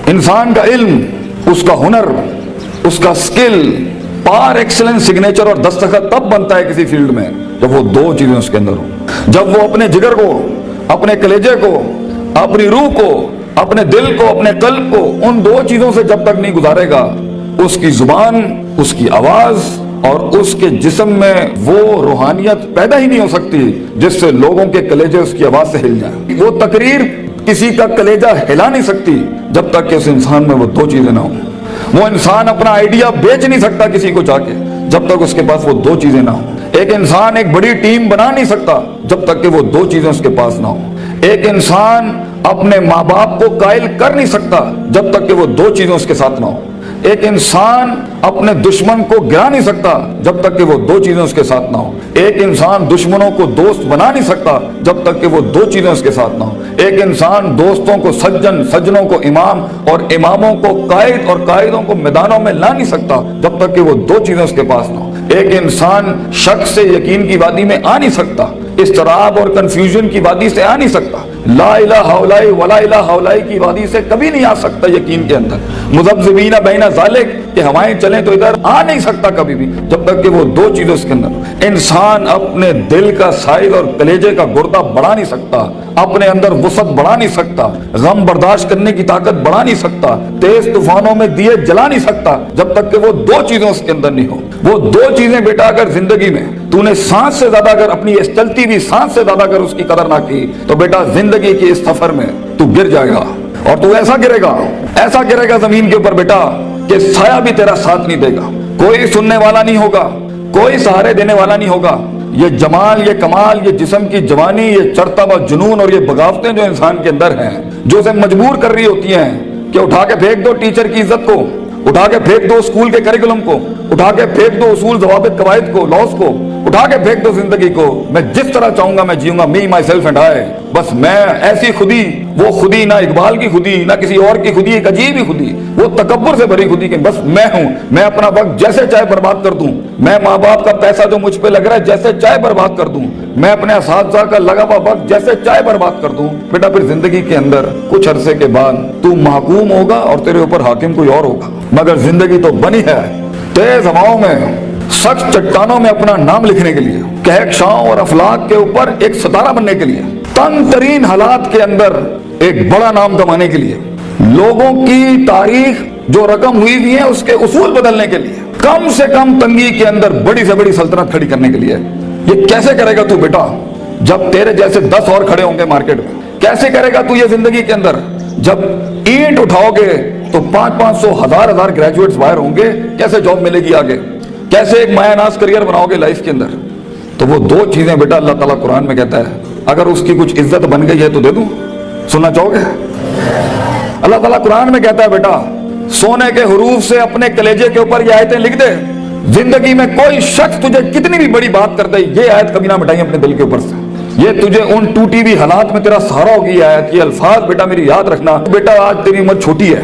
انسان کا علم، اس کا ہنر، اس کا سکل پار ایکسلنس سگنیچر اور دستخط تب بنتا ہے کسی فیلڈ میں جب وہ دو چیزیں اس کے اندر ہوں. جب وہ اپنے جگر کو، اپنے کلیجے کو، اپنی روح کو، اپنے دل کو، اپنے قلب کو ان دو چیزوں سے جب تک نہیں گزارے گا، اس کی زبان، اس کی آواز اور اس کے جسم میں وہ روحانیت پیدا ہی نہیں ہو سکتی جس سے لوگوں کے کلیجے اس کی آواز سے ہل جائیں. وہ تقریر کسی کا کلیجہ ہلا نہیں سکتی جب تک کہ اس انسان میں وہ دو چیزیں نہ ہوں. وہ انسان اپنا آئیڈیا بیچ نہیں سکتا کسی کو جا کے جب تک اس کے پاس وہ دو چیزیں نہ ہوں. ایک انسان ایک بڑی ٹیم بنا نہیں سکتا جب تک کہ وہ دو چیزیں اس کے پاس نہ ہوں. ایک انسان اپنے ماں باپ کو قائل کر نہیں سکتا جب تک کہ وہ دو چیزیں اس کے ساتھ نہ ہوں. ایک انسان اپنے دشمن کو گرا نہیں سکتا جب تک کہ وہ دو چیزیں اس کے ساتھ نہ ہوں. ایک انسان دشمنوں کو دوست بنا نہیں سکتا جب تک کہ وہ دو چیزیں اس کے ساتھ نہ ہوں. ایک انسان دوستوں کو سجن، سجنوں کو امام اور اماموں کو قائد اور قائدوں کو میدانوں میں لا نہیں سکتا جب تک کہ وہ دو چیزیں اس کے پاس نہ ہوں. ایک انسان شک سے یقین کی وادی میں آ نہیں سکتا، اضطراب اور کنفیوژن کی وادی سے آ نہیں سکتا، لا الہ الا اللہ ولا الہ الا اللہ کی وادی سے کبھی نہیں آ سکتا یقین کے اندر. مذبذبین بین ذالک کہ ہوائیں چلیں تو ادھر آ نہیں سکتا کبھی بھی جب تک کہ وہ دو چیزیں اس کے اندر. انسان اپنے دل کا سائز اور کلیجے کا گردہ بڑھا نہیں سکتا، اپنے اندر وسعت بڑھا نہیں سکتا، غم برداشت کرنے کی طاقت بڑھا نہیں سکتا، تیز طوفانوں میں دیے جلا نہیں سکتا جب تک کہ وہ دو چیزیں اس کے اندر نہیں ہو. وہ دو چیزیں بیٹا اگر زندگی میں تو نے سانس سے زیادہ اگر اپنی اس چلتی ہوئی سانس سے زیادہ اگر اس کی قدر نہ کی تو بیٹا زندگی کے اس سفر میں تو گر جائے گا. اور تو ایسا گرے گا زمین کے اوپر بیٹا کہ سایہ بھی تیرا ساتھ نہیں دے گا، کوئی سننے والا نہیں ہوگا، کوئی سہارے دینے والا نہیں ہوگا. یہ جمال، یہ کمال، یہ جسم کی جوانی، یہ چڑھتا ہوا جنون اور یہ بغاوتیں جو انسان کے اندر ہیں جو اسے مجبور کر رہی ہوتی ہیں کہ اٹھا کے پھینک دو ٹیچر کی عزت کو، اٹھا کے پھینک دو اسکول کے کریکولم کو، اٹھا کے پھینک دو اصول ضوابط قواعد کو، لاس کو، اٹھا کے پھینک دو زندگی کو. میں جس طرح چاہوں گا میں جیوں گا، می مائی سیلف اینڈ آئی. بس میں ایسی خودی، وہ خودی نہ اقبال کی خودی نہ کسی اور کی خودی، ایک عجیب ہی خودی، وہ تکبر سے بھری خودی کہ بس میں ہوں، میں اپنا وقت جیسے چاہے برباد کر دوں، میں ماں باپ کا پیسہ جو مجھ پہ لگ رہا ہے جیسے چاہے برباد کر دوں، میں اپنے اساتذہ کا لگا ہوا وقت جیسے چاہے برباد کر دوں. بیٹا پھر زندگی کے اندر کچھ عرصے کے بعد تو محکوم ہوگا اور تیرے اوپر حاکم کوئی اور ہوگا. مگر زندگی تو بنی ہے تیز ہواؤں میں، سخت چٹانوں میں اپنا نام لکھنے کے لیے، کہکشاؤں اور افلاک کے اوپر ایک ستارہ بننے کے لیے، تنگ ترین حالات کے اندر ایک بڑا نام کمانے کے لیے، لوگوں کی تاریخ جو رقم ہوئی بھی ہے اس کے اصول بدلنے کے لیے، کم سے کم تنگی کے اندر بڑی سے بڑی سلطنت کھڑی کرنے کے لیے. یہ کیسے کرے گا تو بیٹا جب تیرے جیسے 10 اور کھڑے ہوں گے مارکیٹ میں؟ کیسے کرے گا تو یہ زندگی کے اندر جب اینٹ اٹھاؤ گے تو 500 ہزار گریجویٹس باہر ہوں گے؟ کیسے جاب ملے گی آگے؟ کیسے ایک مایہ ناز کریئر بناؤ گے لائف کے اندر؟ تو وہ دو چیزیں بیٹا اللہ تعالیٰ قرآن میں کہتا ہے اگر اس کی کچھ عزت بن گئی ہے تو دے دوں. سننا چاہو گے؟ اللہ تعالیٰ قرآن میں کہتا ہے بیٹا سونے کے حروف سے اپنے کلیجے کے اوپر یہ آیتیں لکھ دے. زندگی میں کوئی شخص تجھے کتنی بھی بڑی بات کر دے یہ آیت کبھی نہ مٹائی اپنے دل کے اوپر سے. یہ تجھے ان ٹوٹی ہوئی حالات میں تیرا سہارا ہوگی یہ آیت. یہ الفاظ بیٹا میری یاد رکھنا. بیٹا آج تیری عمر چھوٹی ہے،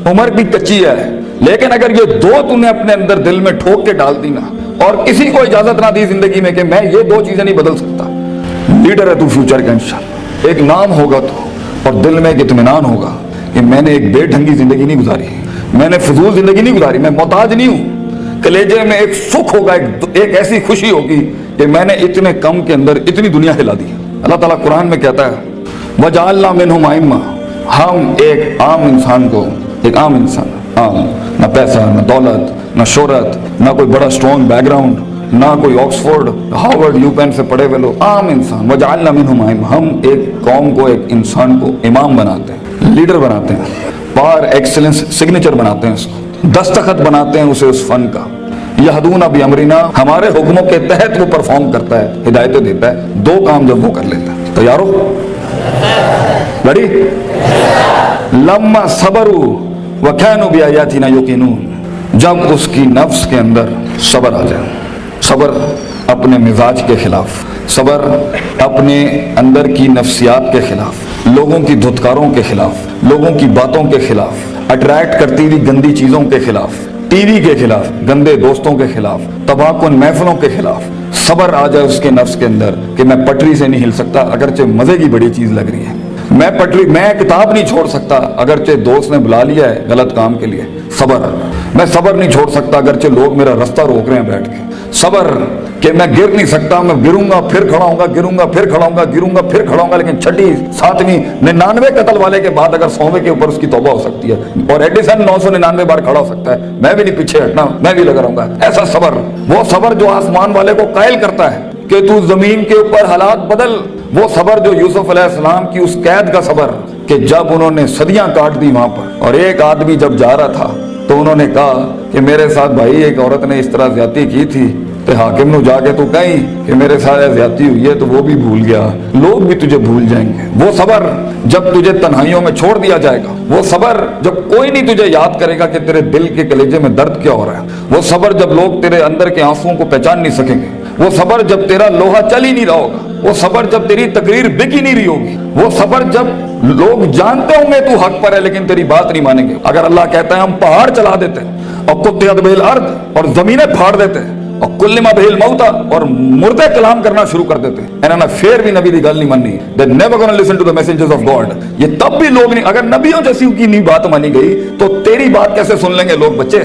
عمر بھی کچی ہے، لیکن اگر یہ دو تم نے اپنے اندر دل میں ٹھوک کے ڈال دی نا اور کسی کو اجازت نہ دی زندگی میں کہ میں یہ دو چیزیں نہیں بدل سکتا، لیڈر ہے تو فیوچر کا انشاءاللہ. ایک نام ہوگا تو اور دل میں ایک اطمینان ہوگا کہ میں نے ایک بے ڈھنگی زندگی نہیں گزاری، میں نے فضول زندگی نہیں گزاری، میں محتاج نہیں ہوں. کلیجے میں ایک سکھ ہوگا، ایک ایسی خوشی ہوگی کہ میں نے اتنے کم کے اندر اتنی دنیا ہلا دی. اللہ تعالیٰ قرآن میں کہتا ہے وَجَعَلْنَا مِنْهُمْ أَئِمَّةً، ہم ایک عام انسان کو، ایک عام انسان، عام، نہ پیسہ نہ دولت نہ شہرت نہ کوئی بڑا سٹرونگ بیک گراؤنڈ نہ کوئی آکسفورڈ ہارورڈ یو پین سے پڑھے ہوئے لوگ، عام انسان. وَجَعَلْنَا مِنْهُمْ أَئِمَّةً، ہم ایک قوم کو، ایک انسان کو امام بناتے ہیں، لیڈر بناتے ہیں، پار ایکسلنس سگنیچر بناتے ہیں، اس کو دستخط بناتے ہیں اسے اس فن کا. یہدون بامرنا، ہمارے حکموں کے تحت وہ پرفارم کرتا ہے، ہدایتیں دیتا ہے. دو کام جب وہ کر لیتا ہے، تیار ہو؟ ریڈی؟ لما صبروا وكانوا بآياتنا يوقنون، جب اس کی نفس کے اندر صبر آ جائے. صبر اپنے مزاج کے خلاف، صبر اپنے اندر کی نفسیات کے خلاف، لوگوں کی دھتکاروں کے خلاف، لوگوں کی باتوں کے خلاف، اٹریکٹ کرتی ہوئی گندی چیزوں کے خلاف، ٹی وی کے خلاف، گندے دوستوں کے خلاف، تباہ کن محفلوں کے خلاف صبر آ جائے اس کے نفس کے اندر کہ میں پٹری سے نہیں ہل سکتا، اگرچہ مزے کی بڑی چیز لگ رہی ہے، मैं किताब नहीं छोड़ सकता अगरचे दोस्त ने बुला लिया है गलत काम के लिए, सब्र। मैं सब्र नहीं छोड़ सकता अगरचे लोग मेरा रास्ता रोक रहे हैं बैठ के, सब्र कि मैं गिर नहीं सकता, मैं गिरूंगा फिर खड़ा होऊंगा, गिरूंगा फिर खड़ा होऊंगा, गिरूंगा फिर खड़ा होऊंगा, लेकिन छठी 7वीं 99 कत्ल वाले के बाद अगर 100वें के ऊपर उसकी तौबा हो सकती है, और एडिसन 999 बार खड़ा हो सकता है, मैं भी नहीं पीछे हटना, मैं भी लगा रहूंगा। ऐसा सब्र, वो सब्र जो आसमान वाले को कायल करता है कि तू जमीन के ऊपर हालात बदल, वो सब्र जो यूसुफ अलैहिस्सलाम की उस कैद का सब्र कि जब उन्होंने सदियां काट दी वहां पर, और एक आदमी जब जा रहा था तो उन्होंने कहा कि मेरे साथ भाई एक औरत ने इस तरह ज्यादती की थी, ते हाकिम नु जाके तू कहीं कि मेरे साथ ज्यादती हुई है, तो वो भी भूल गया, लोग भी तुझे भूल जाएंगे। वो सब्र जब तुझे तन्हाइयों में छोड़ दिया जाएगा, वो सब्र जब कोई नहीं तुझे याद करेगा कि तेरे दिल के कलेजे में दर्द क्या हो रहा है, वो सब्र जब लोग तेरे अंदर के आंसुओं को पहचान नहीं सकेंगे, वो सब्र जब तेरा लोहा चल ही नहीं रहा होगा, वो सब्र जब तेरी तकरीर बिक ही नहीं रही होगी, वो सब्र जब लोग जानते होंगे तू हक पर है लेकिन तेरी बात नहीं मानेंगे। अगर अल्लाह कहता है हम पहाड़ चला देते हैं और कुत्तियत बिल अर्द, और जमीनें फाड़ देते हैं, और कुल्लिमा बिल मौता, और मुर्दे कलाम करना शुरू कर देते हैं, इन्होंने फिर भी नबी की गल नहीं मानी, they never gonna listen to the messages of God. ये तब भी लोग नहीं, अगर नबियों जैसी की नहीं बात मानी गई तो तेरी बात कैसे सुन लेंगे लोग, बच्चे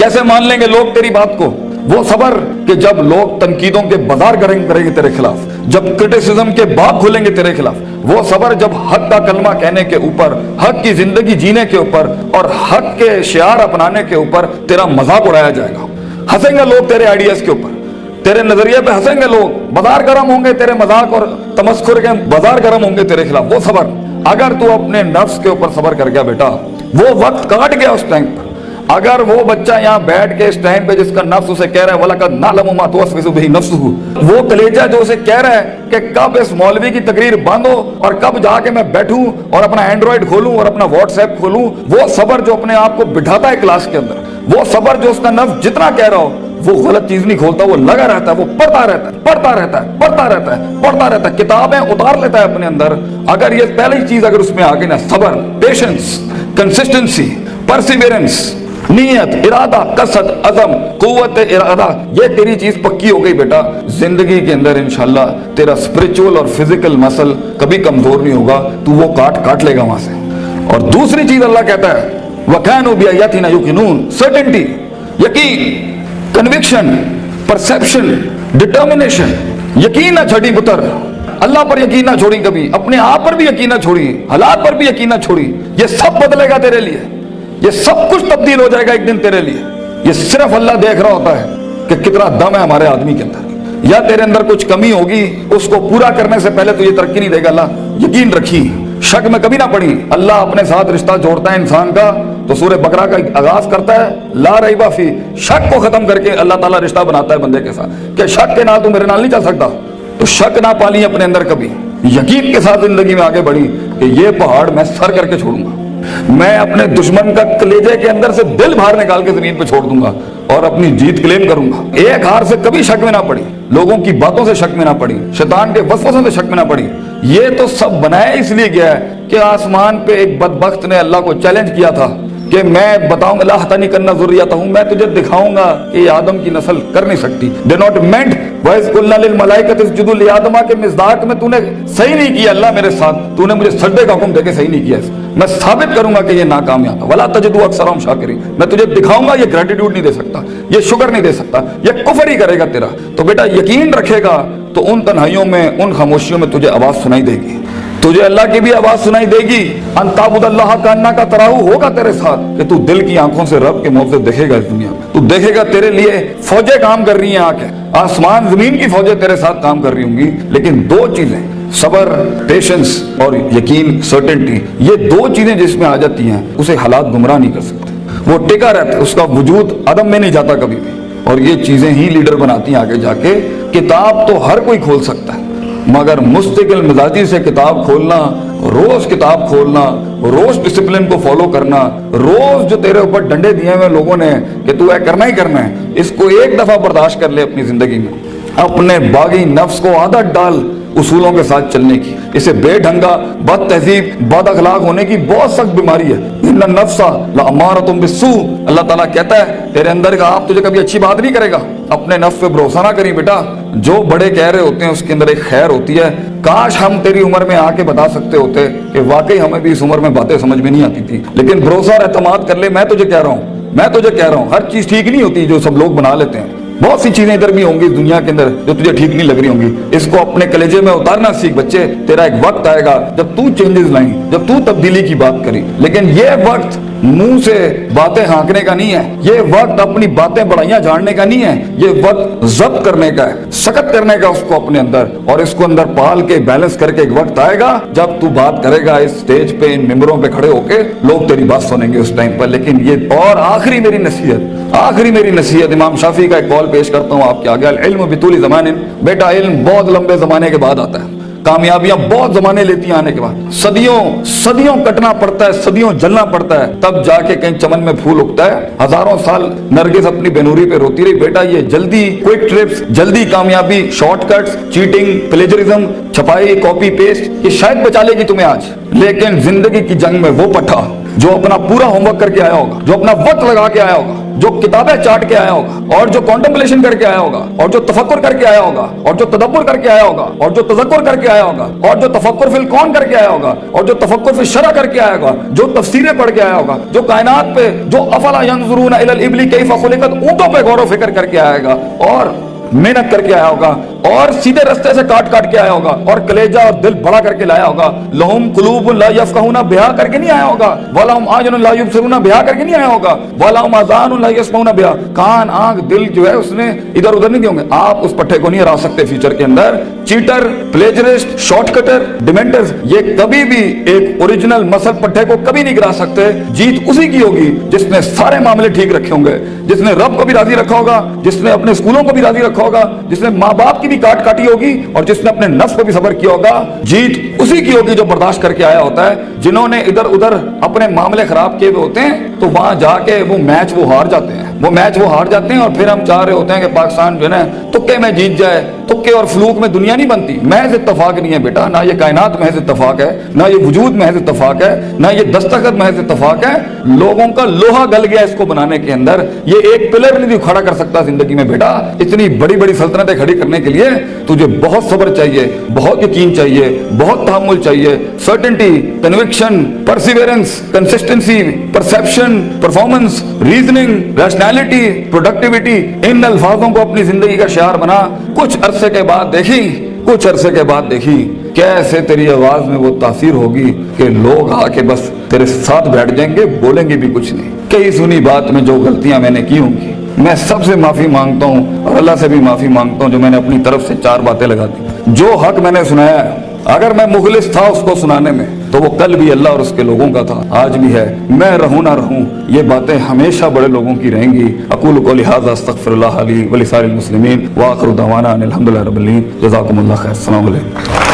कैसे मान लेंगे लोग तेरी बात को। वो सब्र कि जब लोग तनकीदों के बाजार करेंगे तेरे खिलाफ, जब क्रिटिसिज्म के बाग खुलेंगे तेरे खिलाफ, वो सब्र जब हक का कलमा कहने के ऊपर, हक की जिंदगी जीने के ऊपर और हक के शियार अपनाने के ऊपर तेरा मजाक उड़ाया जाएगा। हंसेंगे लोग तेरे आइडियाज के ऊपर, तेरे नजरिए पे हंसेंगे लोग, बाजार गर्म होंगे तेरे मजाक और तमस्कुर के बाजार गर्म होंगे तेरे खिलाफ। वो सब्र, अगर तू अपने नफ्स के ऊपर सब्र कर गया बेटा, वो वक्त काट गया उस टाइम पर। अगर वो बच्चा यहाँ बैठ के इस टाइम पे जिसका नफ्स उसे कह रहा है वलकद नालमु मा तुवस्विसु बिही नफ्सुहु, वो कलेजा जो उसे कह रहा है कि कब इस मौलवी की तकरीर बंद हो और कब जाके मैं बैठूं और अपना एंड्रॉइड खोलूं और अपना व्हाट्सएप खोलूं, वो सब्र जो अपने आप को बिठाता है क्लास के अंदर, वो सब्र जो उसका नफ्स जितना कह रहा हो वो गलत चीज नहीं खोलता, वो लगा रहता है, वो पढ़ता रहता है, पढ़ता रहता है, पढ़ता रहता है, पढ़ता रहता है, किताबें उतार लेता है अपने अंदर। अगर ये पहली चीज अगर उसमें आ गई ना, सब्र, पेशेंस, कंसिस्टेंसी, परसिवियरेंस, नियत, इरादा, कसद, अज़म, कुव्वत इरादा, ये तेरी चीज पक्की हो गई बेटा, जिंदगी के अंदर इंशाल्लाह तेरा स्पिरिचुअल और फिजिकल मसल कभी कमजोर नहीं होगा, तू वो काट लेगा वहां से। और दूसरी चीज अल्लाह कहता है वकानु बिआयातिना युकिनून, सर्टेनिटी, यकीन, कन्विक्शन, परसेप्शन, डिटर्मिनेशन, यकीन ना छड़ी पुत्र, अल्लाह पर यकीन ना छोड़ी, कभी अपने आप पर भी यकीन ना छोड़ी, हालात पर भी यकीन ना छोड़ी, ये सब बदलेगा तेरे लिए, ये सब कुछ तब्दील हो जाएगा एक दिन तेरे लिए। ये सिर्फ अल्लाह देख रहा होता है कि कितना दम है हमारे आदमी के अंदर, या तेरे अंदर कुछ कमी होगी, उसको पूरा करने से पहले तो ये तरक्की नहीं देगा। अल्लाह यकीन रखी, शक में कभी ना पड़ी। अल्लाह अपने साथ रिश्ता जोड़ता है इंसान का तो सूरह बकरा का आगाज करता है ला रईबा फी, शक को खत्म करके अल्लाह ताला रिश्ता बनाता है बंदे के साथ कि शक के नाल तू मेरे नाल नहीं चल सकता, तो शक ना पाली अपने अंदर कभी, यकीन के साथ जिंदगी में आगे बढ़ी कि ये पहाड़ मैं सर करके छोड़ूंगा, मैं अपने दुश्मन का कलेजे के अंदर से दिल बाहर निकाल के जमीन पे छोड़ दूंगा और अपनी जीत क्लेम करूंगा। एक हार से कभी शक में ना पड़ी, लोगों की बातों से शक में ना पड़ी, शैतान के वसवसों से शक में ना पड़ी। ये तो सब बनाया इसलिए गया है कि आसमान पे एक बदबख्त ने अल्लाह को चैलेंज किया था कि मैं बताऊंगा ला हता नहीं करना ज़ुर्रियता हूं, मैं तुझे दिखाऊंगा कि आदम की नस्ल कर नहीं सकती। दे नॉट मेंट वैस कुल्ला लिल मलाइकत इसजुदू लिआदम के मिज़दाक में तूने सही नहीं किया अल्लाह मेरे साथ, तूने मुझे सजदे का हुक्म देके सही नहीं किया, मैं साबित करूंगा कि ये नाकामयाब है। वला तजदू अक्सरहुम शाकिरीन, मैं तुझे दिखाऊंगा ये ग्रेटिट्यूड नहीं दे सकता, ये शुक्र नहीं दे सकता, ये कुफ्र ही करेगा तेरा। तो बेटा यकीन रखेगा तो उन तन्हाइयों में, उन खामोशियों में तुझे आवाज सुनाई देगी, तुझे अल्लाह की भी आवाज सुनाई देगी। अंताबुदल्लाह का अन्ना का तराहू होगा तेरे साथ कि तू दिल की आंखों से रब के मौके देखेगा इस दुनिया में, तू देखेगा तेरे लिए फौजें काम कर रही हैं, आके आसमान जमीन की फौजें तेरे साथ काम कर रही होंगी। लेकिन दो चीजें, सब्र, पेशेंस और यकीन, सर्टेनिटी, ये दो चीजें जिसमें आ जाती हैं उसे हालात गुमराह नहीं कर सकते, वो टिका रहता है, उसका वजूद अदम में नहीं जाता कभी भी। और ये चीजें ही लीडर बनाती हैं आगे जाके। किताब तो हर कोई खोल सकता है, मगर मुस्तकिल मिजाजी से किताब खोलना, रोज किताब खोलना, रोज डिसिप्लिन को फॉलो करना, रोज जो तेरे ऊपर डंडे दिए हुए लोगों ने कि तू ऐ करना ही करना है, इसको एक दफा बर्दाश्त कर ले अपनी जिंदगी में। अपने बागी नफ्स को आदत डाल उसूलों के साथ चलने की। इसे बेढंगा, बद तहजीब, बद अखलाक होने की बहुत सख्त बीमारी है। इन्ना नफ्सा लअमारतुम बिस्सू, अल्लाह ताला कहता है तेरे अंदर का आप तुझे कभी अच्छी बात नहीं करेगा। अपने नफ्स पे भरोसा ना करी बेटा, जो बड़े कह रहे होते हैं उसके अंदर एक खैर होती है। काश हम तेरी उम्र में आके बता सकते होते कि वाकई हमें भी इस उम्र में बातें समझ में नहीं आती थी। लेकिन भरोसा और एतमाद कर ले, मैं तुझे कह रहा हूँ हर चीज ठीक नहीं होती जो सब लोग बना लेते हैं। बहुत सी चीजें इधर भी होंगी दुनिया के अंदर जो तुझे ठीक नहीं लग रही होंगी। इसको अपने कलेजे में उतारना सीख बच्चे। तेरा एक वक्त आएगा जब तू चेंजेस लाई, जब तू तब्दीली की बात करी। लेकिन ये वक्त मुंह से बातें हाँकने का नहीं है, ये वक्त अपनी बातें बढ़ाइयां झाड़ने का नहीं है, ये वक्त जब्त करने का है, सख्त करने का उसको अपने अंदर, और इसको अंदर पाल के बैलेंस करके एक वक्त आएगा जब तू बात करेगा इस स्टेज पे, इन मिंबरों पे खड़े होके लोग तेरी बात सुनेंगे उस टाइम पर। लेकिन ये और आखिरी मेरी नसीहत इमाम शाफी का एक कॉल पेश करता हूँ आपके आगे। अल इल्म बितूली ज़मानिन, बेटा इल्म बहुत लंबे जमाने के बाद आता है, कामयाबियां बहुत जमाने लेती हैं आने के बाद। सदियों कटना पड़ता है, सदियों जलना पड़ता है, तब जाके कहीं चमन में फूल उगता है। हजारों साल नरगिस अपनी बेनूरी पे रोती रही, बेटा ये जल्दी क्विक ट्रिप्स, जल्दी कामयाबी, शॉर्टकट्स, चीटिंग, प्लेजरिज्म, छपाई, कॉपी पेस्ट, ये शायद बचा लेगी तुम्हें आज। लेकिन जिंदगी की जंग में वो पट्टा जो अपना पूरा होमवर्क करके आया होगा, जो अपना वक्त लगा के आया होगा, जो किताबें चाट के आया होगा, और जो कॉन्टेम्पलेशन करके आया होगा, और जो तफक्कुर करके आया होगा, और जो तदब्बुर करके आया होगा, और जो तज़क्कुर करके आया होगा, और जो तफक्कुर फिल कौन करके आया होगा, और जो तफक्कुर फिल शरअ करके आया होगा, जो तफसीरें पढ़ के आया होगा, जो कायनात पे, जो अफला यंजुरून इलल इबली कैफ़ खुलिकत, ऊंटों पे गौर व फिक्र करके आएगा, और मेहनत करके आया होगा, और सीधे रास्ते से काट के आया होगा, और कलेजा और दिल बड़ा करके लाया होगा। लहुम कुलूबुन ला यफ़क़हूना बिहा करके नहीं आया होगा, वलहुम आयुनुन ला युबसिरूना बिहा करके नहीं आया होगा, वलहुम आज़ानुन ला यस्मऊना बिहा, कान आंख दिल जो है उसने इधर उधर नहीं होंगे। आप उस पट्टे को नहीं हरा सकते फ्यूचर के अंदर। चीटर, प्लेजरिस्ट, शॉर्टकटर, डिमेंटर्स, ये कभी भी एक ओरिजिनल मसल पट्टे को कभी नहीं गिरा सकते। जीत उसी की होगी जिसने सारे मामले ठीक रखे होंगे, जिसने रब को भी राजी रखा होगा, जिसने अपने स्कूलों को भी राजी रखा होगा, जिसने माँ बाप की भी काट काटी होगी, और जिसने अपने नफ्स को भी सब्र किया होगा। जीत उसी की होगी जो बर्दाश्त करके आया होता है। जिन्होंने इधर उधर अपने मामले खराब किए हुए होते हैं तो वहां जाके वो मैच वो हार जाते हैं, और फिर हम चाह रहे होते हैं कि पाकिस्तान जो है ना तुक्के में जीत जाए। तुक्के और फ्लूक में दुनिया नहीं बनती, महज इत्तफाक नहीं है बेटा, ना ये कायनात महज इत्तफाक है, ना ये वजूद महज इत्तफाक है, ना ये दस्तखत महज इत्तफाक है। लोगों का लोहा गल गया इसको बनाने के अंदर। ये एक पिलर नहीं खड़ा कर सकता जिंदगी में बेटा। इतनी बड़ी बड़ी सल्तनतें खड़ी करने के लिए तुझे बहुत सब्र चाहिए, बहुत यकीन चाहिए, बहुत तहम्मुल चाहिए, certainty, conviction, perseverance, consistency, perception, performance, reasoning, rationality, productivity. इन अल्फाजों को अपनी जिंदगी का शियार बना। कुछ अरसे के बाद देखी कैसे तेरी आवाज में वो तासीर होगी कि लोग आके बस तेरे साथ बैठ जाएंगे, बोलेंगे भी कुछ नहीं। कई सुनी बात में जो गलतियां मैंने की होंगी, मैं सबसे माफी मांगता हूँ और अल्लाह से भी माफी मांगता हूँ जो मैंने अपनी तरफ से 4 बातें लगा दी। जो हक मैंने सुनाया है, अगर मैं मुखलिस था उसको सुनाने में, तो वो कल भी अल्लाह और उसके लोगों का था, आज भी है। मैं रहूं ना रहूं, ये बातें हमेशा बड़े लोगों की रहेंगी। अक़ूलु क़ौली हाज़ा अस्तग़फ़िरुल्लाह ली व लिसाइरिल मुस्लिमीन व आख़िरु दअवाना अनिल हम्दुलिल्लाहि रब्बिल आलमीन। जज़ाकुमुल्लाह खैर। अस्सलामु अलैकुम।